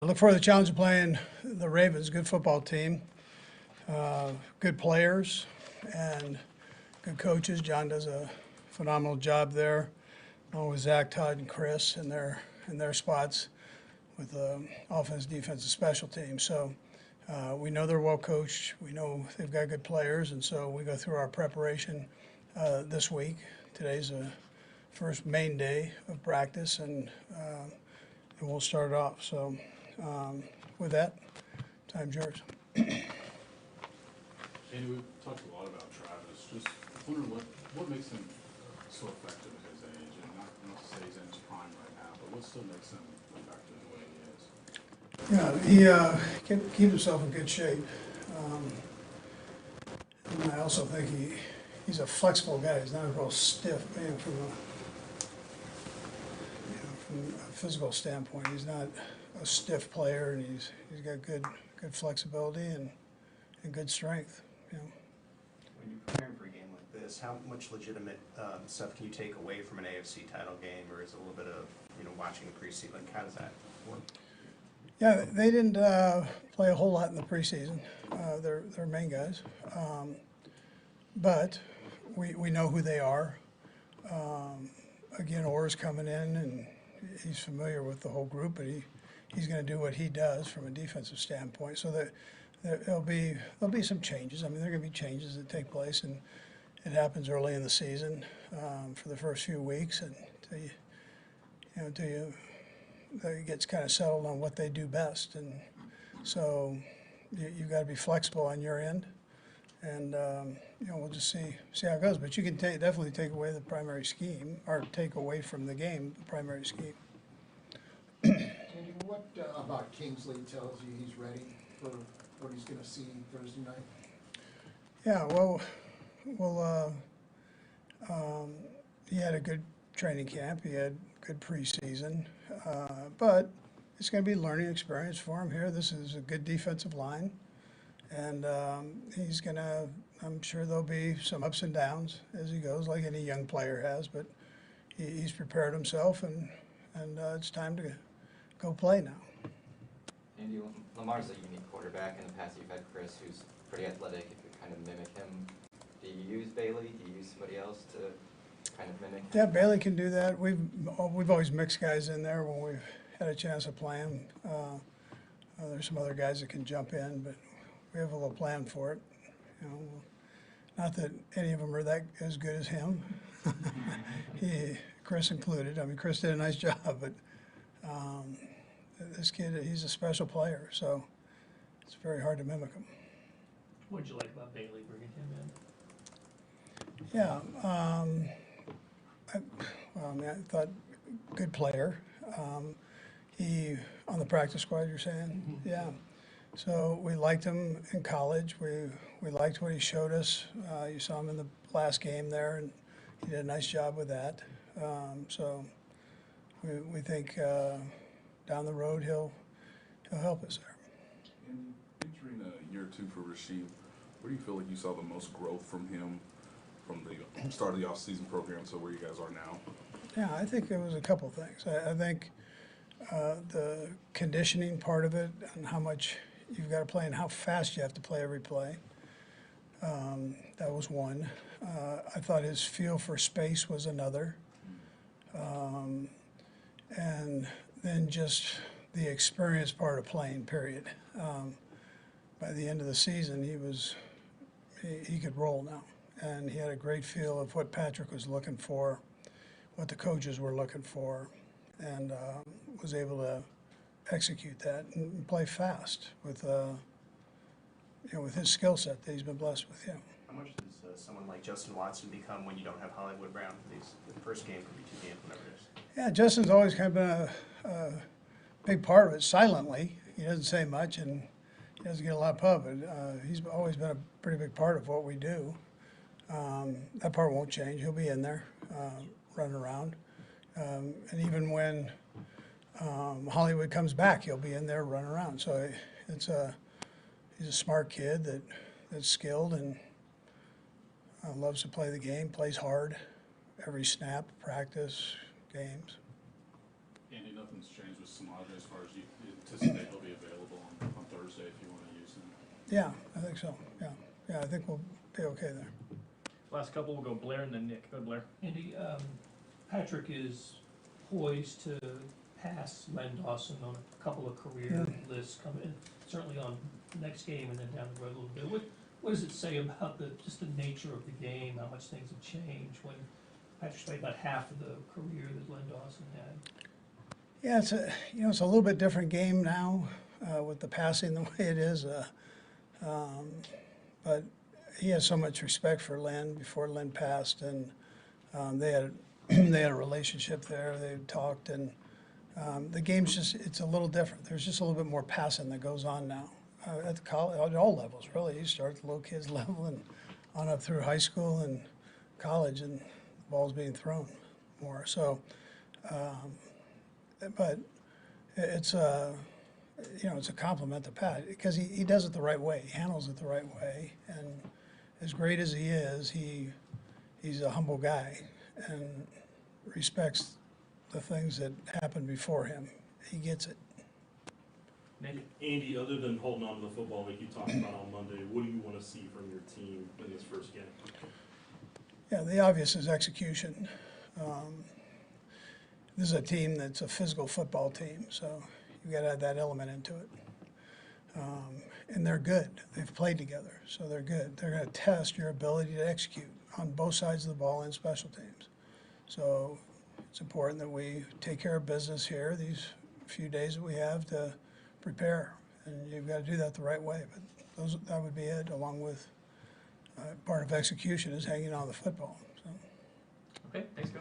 I look forward to the challenge of playing the Ravens, good football team, good players, and good coaches. John does a phenomenal job there, along with Zach, Todd, and Chris in their spots with offense, defense, and special teams. So we know they're well coached. We know they've got good players, and so we go through our preparation this week. Today's the first main day of practice, and we'll start it off. So with that, time's yours. Andy, we've talked a lot about Travis. Just wondering what makes him so effective at his age, and not to say he's in his prime right now, but what still makes him effective the way he is? Yeah, he can keep himself in good shape. And I also think he's a flexible guy. He's not real stiff, from a physical standpoint. He's not a stiff player, and he's got good flexibility and good strength. When you're preparing for a game like this, how much legitimate stuff can you take away from an AFC title game, or is it a little bit of watching the preseason? Like, how does that work? Yeah, they didn't play a whole lot in the preseason. They're main guys, but we know who they are. Again, Orr's coming in, and he's familiar with the whole group, but he's going to do what he does from a defensive standpoint. So that there'll be some changes. I mean, there are going to be changes that take place, and it happens early in the season for the first few weeks, and until it gets kind of settled on what they do best. And so you've got to be flexible on your end, and we'll just see how it goes. But you can definitely take away the primary scheme, or take away from the game the primary scheme. Andy, what about Kingsley tells you he's ready for what he's going to see Thursday night? Yeah, well, he had a good training camp. He had good preseason, but it's going to be a learning experience for him here. This is a good defensive line, and he's going to. I'm sure there'll be some ups and downs as he goes, like any young player has. But he's prepared himself, and it's time to go play now. Andy, Lamar's a unique quarterback. In the past, you've had Chris, who's pretty athletic. If you kind of mimic him, do you use Bailey? Do you use somebody else to kind of mimic him? Yeah, Bailey can do that. We've always mixed guys in there when we've had a chance to play them. There's some other guys that can jump in, but we have a little plan for it. Not that any of them are that as good as him. Chris included. I mean, Chris did a nice job, but this kid, he's a special player, so it's very hard to mimic him. What did you like about Bailey bringing him in? Yeah, I thought good player. He on the practice squad, you're saying? Mm-hmm. Yeah. So we liked him in college. We liked what he showed us. You saw him in the last game there, and he did a nice job with that. So we think down the road he'll help us there. And entering year 2 for Reid, where do you feel like you saw the most growth from him from the start of the off-season program to where you guys are now? Yeah, I think it was a couple things. I think the conditioning part of it, and how much you've got to play and how fast you have to play every play. That was one. I thought his feel for space was another. And then just the experience part of playing, period. By the end of the season, he could roll now. And he had a great feel of what Patrick was looking for, what the coaches were looking for, and was able to execute that and play fast with with his skill set that he's been blessed with. Yeah. How much does someone like Justin Watson become when you don't have Hollywood Brown? The first game could be 2 games, whatever it is. Yeah, Justin's always kind of been a big part of it silently. He doesn't say much, and he doesn't get a lot of pub, but he's always been a pretty big part of what we do. That part won't change. He'll be in there, running around. And even when Hollywood comes back, he'll be in there running around. So he's a smart kid that's skilled and loves to play the game, plays hard every snap, practice, games. Andy, nothing's changed with Samaje as far as you anticipate he'll be available on Thursday if you want to use him? Yeah, I think so, yeah. Yeah, I think we'll be okay there. Last couple, we'll go Blair and then Nick. Go ahead, Blair. Andy, Patrick is poised to pass Len Dawson on a couple of career lists coming, certainly on the next game and then down the road a little bit. What does it say about just the nature of the game, how much things have changed when Patrick's played about half of the career that Len Dawson had? Yeah, it's a little bit different game now with the passing the way it is. But he has so much respect for Len before Len passed, and they had a relationship there. They talked, and the game's it's a little different. There's just a little bit more passing that goes on now at the college, at all levels really. You start at the little kids level and on up through high school and college, and the ball's being thrown more. So, but it's it's a compliment to Pat because he does it the right way. He handles it the right way, and as great as he is, he's a humble guy and respects the things that happened before him. He gets it. Nick? Andy, other than holding on to the football like you talked about on Monday, what do you want to see from your team in this first game? Yeah, the obvious is execution. This is a team that's a physical football team, so you got to add that element into it. And they're good. They've played together, so they're good. They're going to test your ability to execute on both sides of the ball and special teams. So it's important that we take care of business here these few days that we have to prepare, and you've got to do that the right way. But that would be it, along with part of execution is hanging on the football. So. Okay, thanks, Coach.